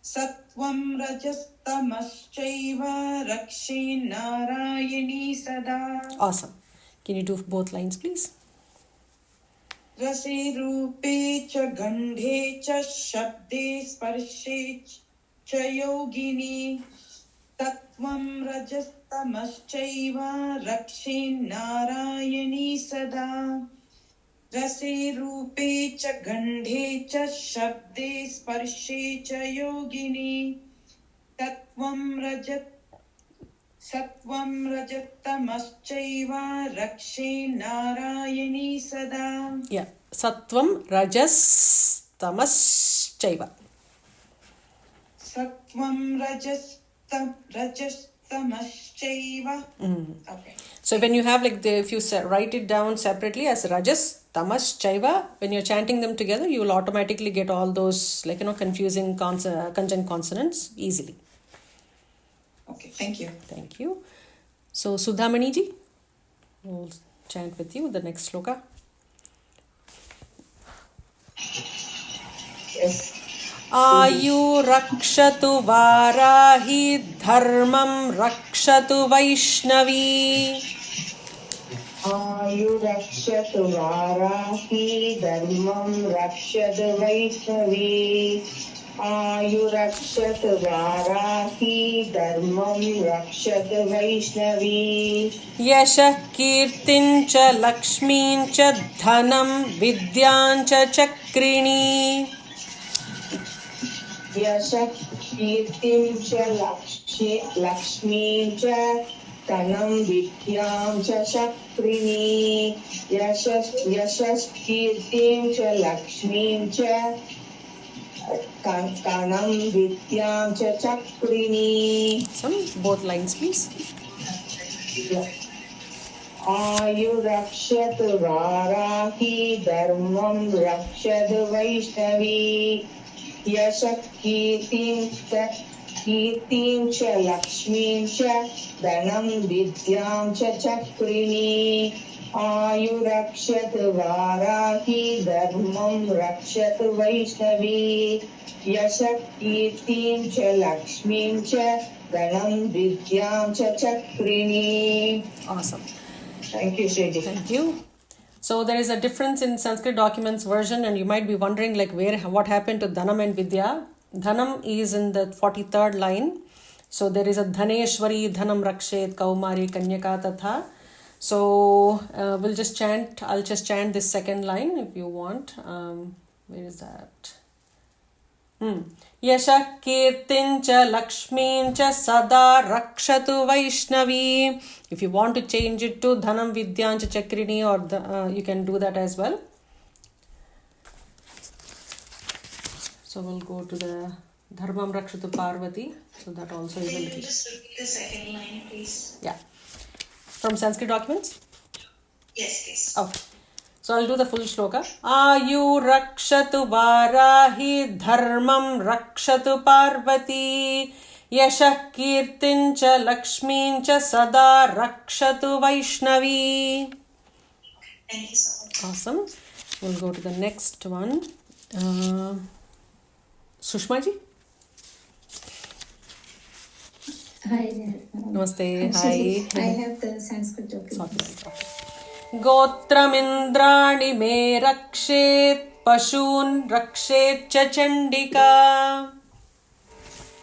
S6: Sattvam rajastamas-chaiva rakshe narayani sada.
S1: Awesome. Can you do both lines, please?
S6: Rase rupe cha gandhe cha shabde sparshe cha yogini. Tattvam rajastamas-chaiva rakshe narayani sada. Rase rupe cha gandhe cha shabde sparshe cha yogini. Sattvam rajastamas-chaiva rakshe narayani sada.
S1: Yeah. Sattvam rajastamas-chaiva.
S6: Sattvam rajastamas-chaiva. Okay.
S1: So when you have if you write it down separately as rajas, tamas, chaiva, when you're chanting them together, you will automatically get all those confusing conjunct consonants easily.
S6: Okay, thank you.
S1: Thank you. So Sudhamani ji, we'll chant with you the next shloka.
S6: Yes.
S1: Ayu rakshatu varahi dharmam rakshatu vaishnavi.
S9: Ayu rakshatu varahi dharmam rakshatu vaishnavi. Ayu rakshatu varahi dharmam rakshatu vaishnavi.
S1: Yashah kirtin cha lakshmin cha dhanam vidyan cha chakrini.
S9: Yashah kirtim cha lakshmi cha dhanam vidyam cha chakrini. Yashah kirtim cha lakshmi cha dhanam vidyam cha chakrini.
S1: Both lines, please.
S9: Ayu rakshatu varahi dharmam rakshatu vaishnavi. Yashak kirtim cha lakshmin cha dhanam vidyam cha chakrini. Ayu rakshatu varahi dharmam rakshatu vaishnavi. Yashak kirtim cha lakshmin cha dhanam vidyam cha chakrini.
S1: Awesome.
S6: Thank you, Shriji.
S1: Thank you. So there is a difference in Sanskrit documents version, and you might be wondering like what happened to Dhanam and Vidya. Dhanam is in the 43rd line. So there is a Dhaneshwari, Dhanam Rakshet, Kaumari, Kanyaka Tatha. So I'll just chant this second line if you want. Where is that? Yasha Kirtincha Lakshmincha Sada Rakshatu Vaishnavi. If you want to change it to Dhanam Vidyancha Chakrini, or you can do that as well. So we'll go to the Dharmam Rakshatu Parvati. So that also is a
S3: Can you
S1: little.
S3: just repeat the second line, please?
S1: Yeah. From Sanskrit documents?
S3: Yes, please.
S1: Okay. So I'll do the full shloka. Ayu rakshatu varahi dharmam rakshatu parvati yashah kirtincha lakshmincha sada rakshatu vaishnavi.
S3: Thank you so much.
S1: Awesome. We'll go to the next one. Sushma ji?
S5: Hi there.
S1: Namaste.
S5: Actually,
S1: Hi.
S5: I have the Sanskrit document.
S1: गोत्रमिन्द्राणि मे रक्षेत् पशून् रक्षेत् च चण्डिका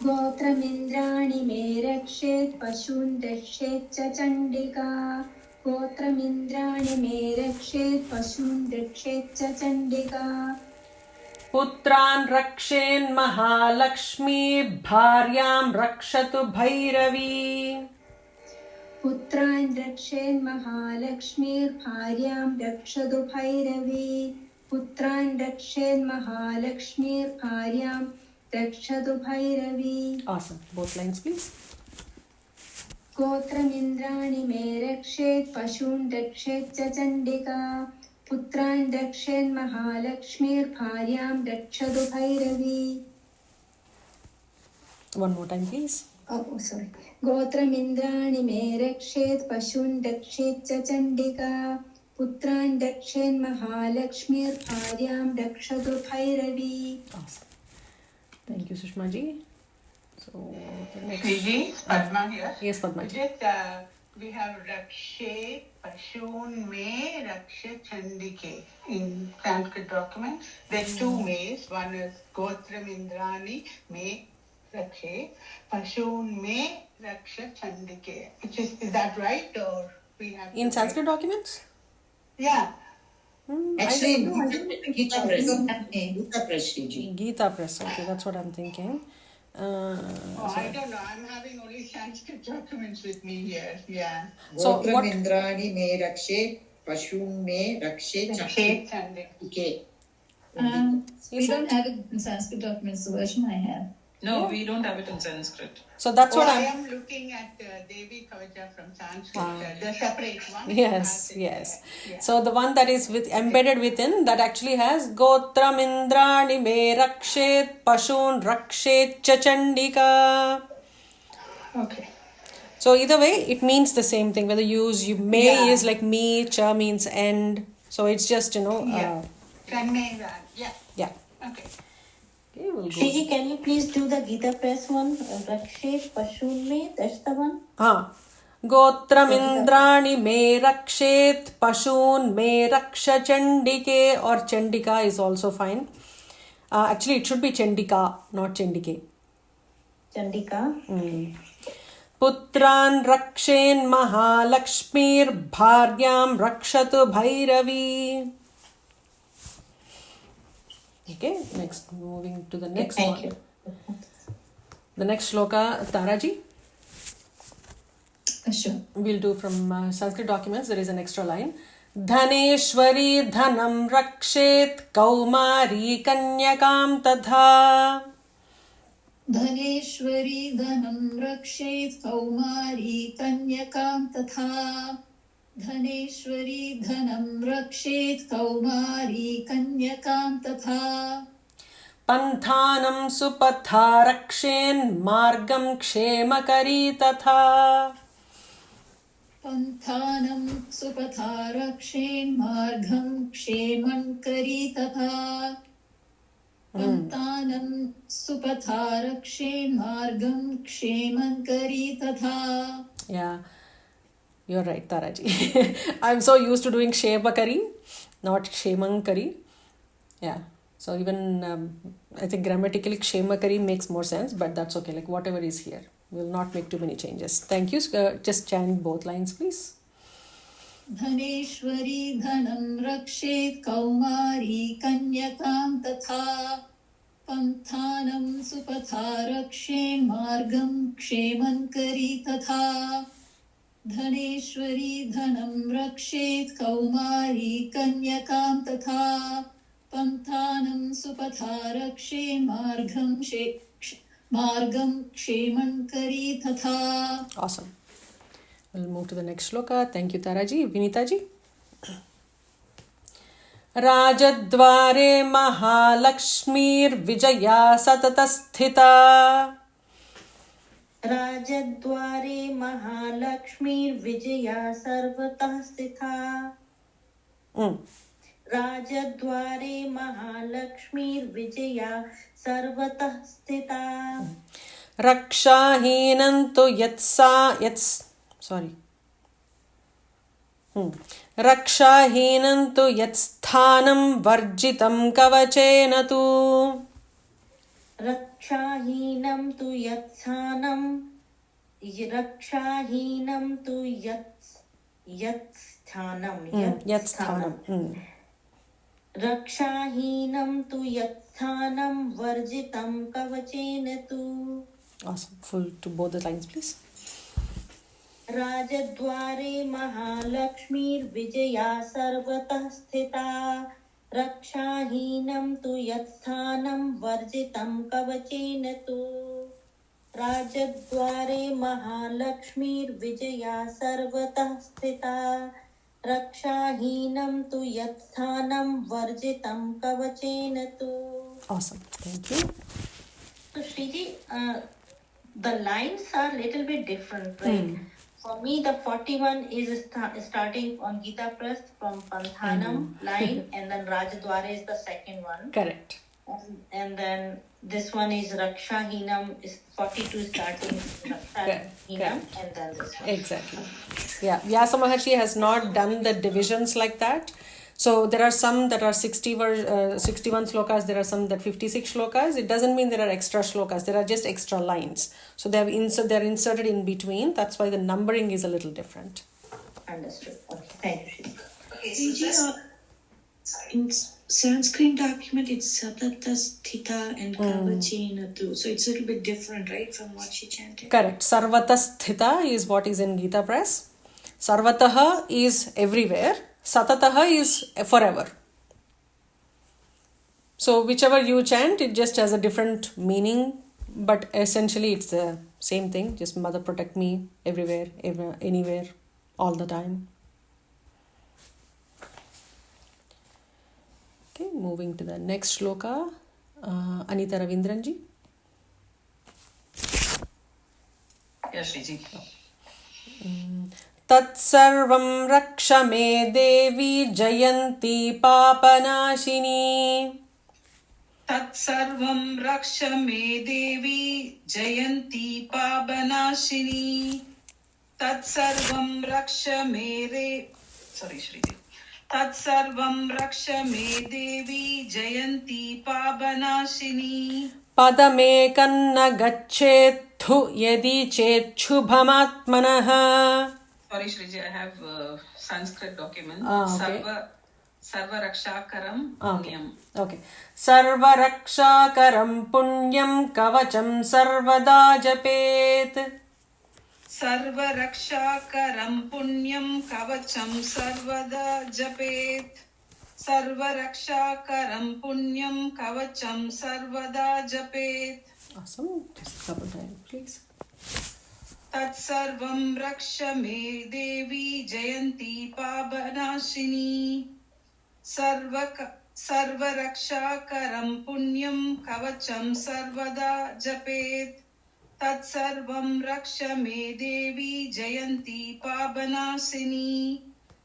S10: गोत्रमिन्द्राणि मे रक्षेत् पशून् रक्षेत् च चण्डिका गोत्रमिन्द्राणि मे रक्षेत् पशून् रक्षेत् च चण्डिका
S1: पुत्रान् रक्षेन् महालक्ष्मी भार्यां रक्षतु भैरवी
S10: पुत्रान् रक्षेन् महालक्ष्मीर्भार्यां रक्षतु भैरवी पुत्रान् रक्षेन् महालक्ष्मीर्भार्यां रक्षतु Bhairavi.
S1: Awesome. Both lines please.
S10: गोत्रमिन्द्राणि मे रक्षेत् पशून् रक्षेत् च चण्डिका पुत्रान् रक्षेन् महालक्ष्मीर्भार्यां रक्षतु Bhairavi.
S1: One more time please.
S10: Oh, sorry. गोत्रमिन्द्राणि मे रक्षेत् पशून् रक्षेत् च चण्डिका पुत्रान् रक्षेन् महालक्ष्मीर्भार्यां रक्षतु Bhairavi.
S1: Awesome. Thank you Sushma ji. So the next.
S12: Shriji, Padma here.
S1: Yes Padma ji.
S12: We have Rakshe, Pashun, Me, Rakshe, Chandike in Sanskrit documents. There are two Me's. One is Gotram Indrani, Me, Rakshe, Pashun, Me, Rakshe, Chandike. Is that right, or we have
S1: In Sanskrit documents?
S12: Yeah.
S6: Actually, Gita Press. Gita Press, Shriji.
S1: Gita Press. Okay, that's what I'm thinking.
S12: I don't know. I'm having only Sanskrit documents with me here. Yeah.
S1: So what?
S6: Indrani me rakshe, Pashun me rakshe chandike.
S5: We don't have it in Sanskrit documents, the version I have.
S4: No, we don't have it in Sanskrit.
S1: So that's what
S12: I am looking at Devi Kavacha from Sanskrit, the separate one.
S1: Yes. Yeah. So the one that is embedded within that actually has Gotram Indrani me rakshet Pashun rakshet cha Chandika.
S12: Okay.
S1: So either way, it means the same thing. Whether you may is like me, cha means end. So it's just
S12: Can
S1: Yeah.
S12: Okay.
S1: Okay, we'll go.
S7: Shriji, can you please do the Gita Press one? Rakshet Pashun me, that's the one.
S1: Gotram Indrani me rakshet Pashun me raksha Chandike, or Chandika is also fine. Actually, it should be Chandika, not Chandike.
S7: Chandika.
S1: Putran rakshen Mahalakshmir bharyam rakshatu bhairavi. Okay, next, moving to the next one.
S7: Thank you.
S1: The next shloka, Taraji.
S5: Sure.
S1: We'll do from Sanskrit documents. There is an extra line. Dhaneshwari dhanam rakshet kaumari kanyakam tadha.
S5: Dhaneshwari धनं रक्षेत् कौमारी कन्यकां तथा धनेश्वरी धनं रक्षेत् कौमारी कन्यकां तथा
S1: Panthanam supatha rakshen margam kshemakarii tatha.
S5: पन्थानं सुपथा रक्षेन् मार्गं क्षेमं करी तथा पन्थानं सुपथा रक्षेन् मार्गं क्षेमं करी तथा.
S1: Yeah. You're right, Taraji. I'm so used to doing Shemakari, not Shemankari. Yeah. So even I think grammatically Shemakari makes more sense, but that's okay. Like whatever is here, we'll not make too many changes. Thank you. Just chant both lines, please.
S5: Dhaneshwari धनं रक्षेत् कौमारी कन्यकां तथा पन्थानं सुपथा रक्षेन् मार्गं क्षेमङ्करी तथा धनेश्वरी धनं रक्षेत् कौमारी कन्यकां तथा पन्थानं सुपथा रक्षेन् मार्गं क्षेमङ्करी तथा.
S1: Awesome. We'll move to the next shloka. Thank you, Taraji. Vinitaji. Rajadware Mahalakshmir Vijaya Satatasthita.
S7: Rajadware Mahalakshmir Vijaya Sarvatah Sthita. Rajadware Mahalakshmir Vijaya Sarvatah Sthita.
S1: Rakshahinantu Rakshahinantu yatsthanam varjitam kavachena tu.
S7: Rakshahinam tu yatsthanam yatsthanam Rakshahinam tu yatsthanam varjitam kavachena tu.
S1: Awesome. Full to both the lines, please.
S7: Rajadware Mahalakshmir Vijaya Sarvatah Sthita. Rakshahinam tu yatsthanam varjitam kavachena tu. Rajadware Mahalakshmir Vijaya Sarvatah Sthita. Rakshahinam tu yatsthanam varjitam kavachena tu.
S1: Awesome. Thank you.
S7: So Shriji, the lines are a little bit different, right? For me, the 41 is starting on Gita Press from Panthanam line, and then Rajadwara is the second one.
S1: Correct.
S7: And then this one is Rakshahinam, is 42 starting Rakshahinam, and then this one.
S1: Exactly. Yeah, Vyasa Maharshi has not done the divisions like that. So there are some that are 61 shlokas, there are some that 56 shlokas. It doesn't mean there are extra shlokas, there are just extra lines. So they're inserted in between. That's why the numbering is a little different.
S7: Understood. Okay, thank you.
S3: Okay, so
S11: in Sanskrit document, it's Satatasthita and Kavachena too. So it's a little bit different, right, from what she chanted?
S1: Correct. Sarvatasthita is what is in Gita Press. Sarvataha is everywhere. Satataha is forever. So whichever you chant, it just has a different meaning, but essentially it's the same thing. Just Mother protect me everywhere, anywhere, all the time. Okay, moving to the next shloka. Anita Ravindranji.
S4: Yes, Shriji.
S1: तत्सर्वं रक्ष मे देवी जयन्ती पापनाशिनी.
S12: तत्सर्वं रक्ष मे देवी जयन्ती पापनाशिनी. तत्सर्वं रक्ष मे तत्सर्वं रक्ष मे देवी जयन्ती पापनाशिनी.
S1: पदमेकन्न गच्छेत्थु यदि चेच्छुभमात्मनः.
S12: Sorry, Shriji, I have Sanskrit document.
S1: Okay.
S12: Sarva Rakshakaram Punyam.
S1: Okay. Sarva Rakshakaram Punyam Kavacham Sarvada Japet.
S12: Sarva Rakshakaram Punyam Kavacham Sarvada Japet. Sarva Rakshakaram Punyam Kavacham Sarvada Japet.
S1: Awesome. Just a couple times, please.
S12: तत्सर्वं रक्ष मे देवी जयन्ती पापनाशिनी. सर्वरक्षाकरं पुण्यं कवचं सर्वदा जपेत्. तत्सर्वं रक्ष मे देवी जयन्ती पापनाशिनी.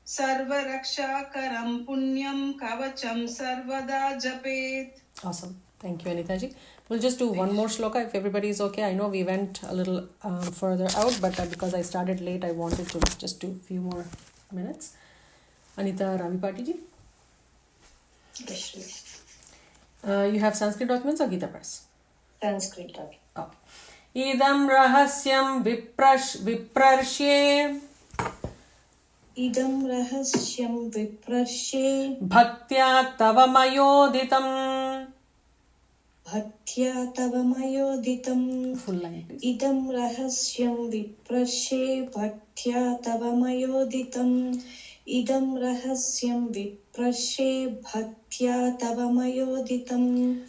S12: सर्वरक्षाकरं पुण्यं कवचं सर्वदा जपेत्.
S1: Awesome. Thank you, Anitaji. We'll just do one more shloka if everybody is okay. I know we went a little further out, but because I started late, I wanted to just do a few more minutes. Anita Ravipati ji? You have Sanskrit documents or Gita Press?
S8: Sanskrit document.
S1: Oh. Idam rahasyam viprarshe.
S11: Idam rahasyam viprarshe.
S1: Bhaktya tava mayoditam.
S11: Bhaktya tava mayoditam.
S1: Full line, please.
S11: Idam rahasyam viprarshe. Bhaktya tava mayoditam. Idam rahasyam viprarshe. Bhaktya tava mayoditam.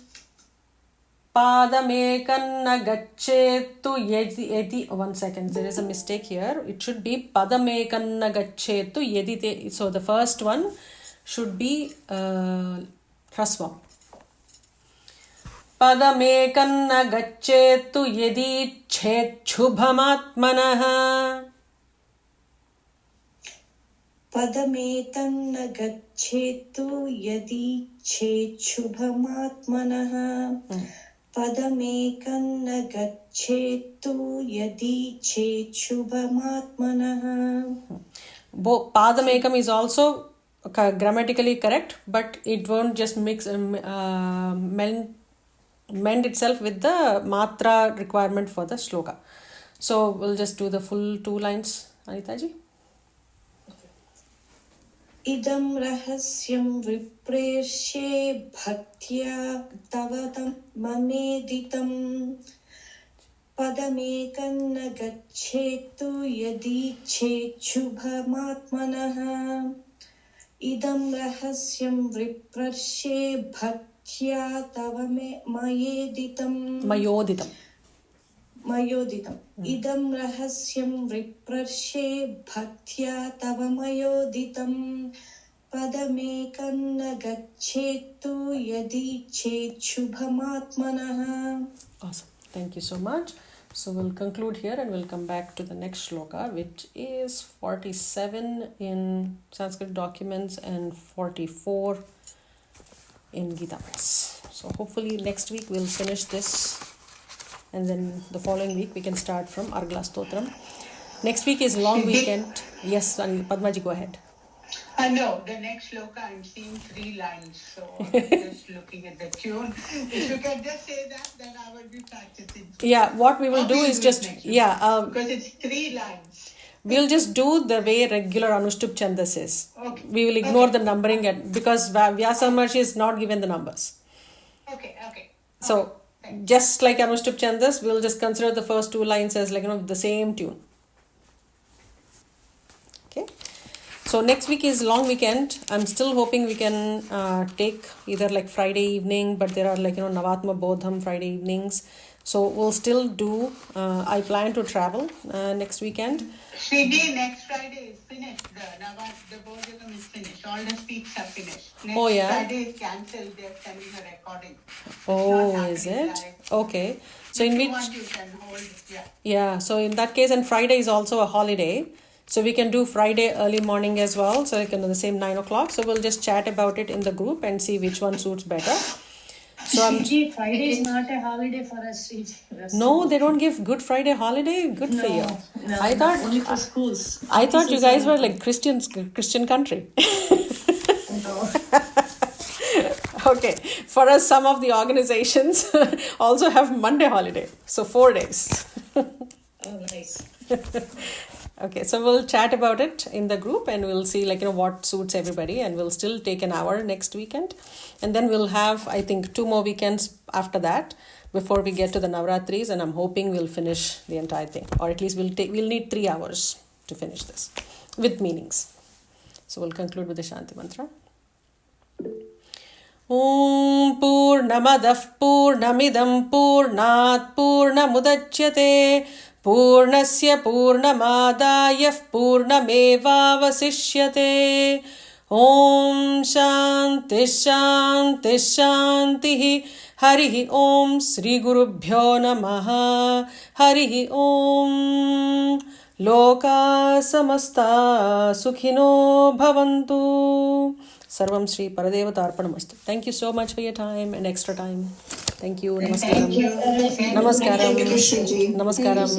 S1: Padamekanna gacchetu yedi. One second, there is a mistake here. It should be Padamekanna gacchetu yedi. So the first one should be Hrasvam. Padamekanna gacchetu yedi chet shubhamatmanaha.
S11: Padametanna gacchetu yadi chet shubhamatmanaha. Padamekanna gacchetu yadi chet shubhamatmanaha.
S1: Padamekam is also grammatically correct, but it won't just mend itself with the matra requirement for the shloka. So we'll just do the full 2 lines, Anitaji.
S11: Idam rahasyam vipreshe bhaktya tavatam mameditam. Padamekanna gacchetu yadi chet shubhamatmanaha. Idam rahasyam vipreshe bhaktya tavame mayeditam. Mayoditam. Idam rahasyam viprarshe bhaktya tava mayoditam. Padamekanna gacchetu yadi chet shubhamatmanaha.
S1: Awesome. Thank you so much. So we'll conclude here and we'll come back to the next shloka, which is 47 in Sanskrit documents and 44 in Gita Press. So hopefully next week we'll finish this. And then the following week we can start from Argala Stotram. Next week is long weekend. Yes, Padmaji, go ahead.
S12: No, the next shloka I'm seeing 3 lines, so I'm just looking at the tune. If you can just say that, then I will be practicing.
S1: Yeah, what we will do is just,
S12: because it's 3 lines.
S1: We'll just do the way regular Anushtup Chandas is.
S12: Okay.
S1: We will ignore the numbering because Vyasa Maharshi is not given the numbers.
S12: Okay.
S1: So, just like Anushtup Chandas, we'll just consider the first 2 lines as the same tune. Okay. So next week is long weekend. I'm still hoping we can take either Friday evening, but there are Navatma Bodham Friday evenings. So we'll still do, I plan to travel next weekend.
S12: Sridhi, next Friday is finished. The Bodham is finished. All the speaks are finished. Next Friday is cancelled. They're sending a recording.
S1: Oh, is it?
S12: Live.
S1: Okay. So in which...
S12: you can hold,
S1: Yeah, so in that case, and Friday is also a holiday. So we can do Friday early morning as well. So the same 9 o'clock. So we'll just chat about it in the group and see which one suits better. So
S10: Friday is not a holiday for us.
S1: No, they don't give Good Friday holiday. Good for you.
S10: No,
S1: I thought
S10: only for schools.
S1: I thought you guys were Christian country.
S10: No.
S1: Okay, for us, some of the organizations also have Monday holiday. So 4 days.
S10: Oh, nice.
S1: Okay, so we'll chat about it in the group and we'll see what suits everybody, and we'll still take an hour next weekend. And then we'll have, I think, 2 more weekends after that before we get to the Navratris, and I'm hoping we'll finish the entire thing. Or at least we'll need 3 hours to finish this with meanings. So we'll conclude with the Shanti Mantra. Om Purnamadah Purnamidam Purnat Purnamudachyate Purnasya Purnamadayah Purnamevavasishyate. Om Shanti Shanti Shanti. Harihi Om Sri Gurubhyo Namaha. Harihi Om. Loka Samasta Sukhino Bhavantu. Sarvam Sri Paradevatarpanamastu. Thank you so much for your time and extra time. Thank you. Namaskaram.
S6: Thank you.
S1: Namaskaram.
S6: Thank you, Shiji.
S1: Namaskaram.